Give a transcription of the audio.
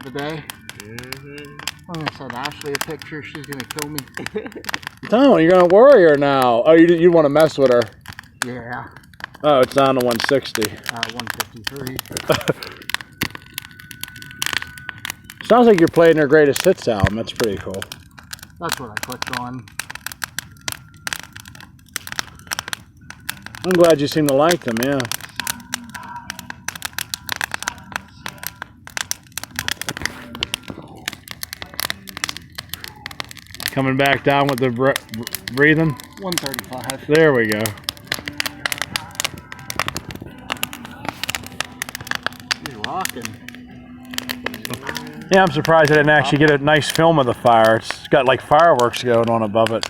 for the day. I'm gonna send Ashley a picture. She's gonna kill me. Don't, you're gonna worry her now. Oh, you want to mess with her? Yeah. Oh, it's down to 160. 153. Sounds like you're playing their greatest hits album. That's pretty cool. That's what I clicked on. I'm glad you seem to like them, yeah. Coming back down with the breathing. 135. There we go. He's rocking. Yeah, I'm surprised I didn't actually get a nice film of the fire. It's got like fireworks going on above it.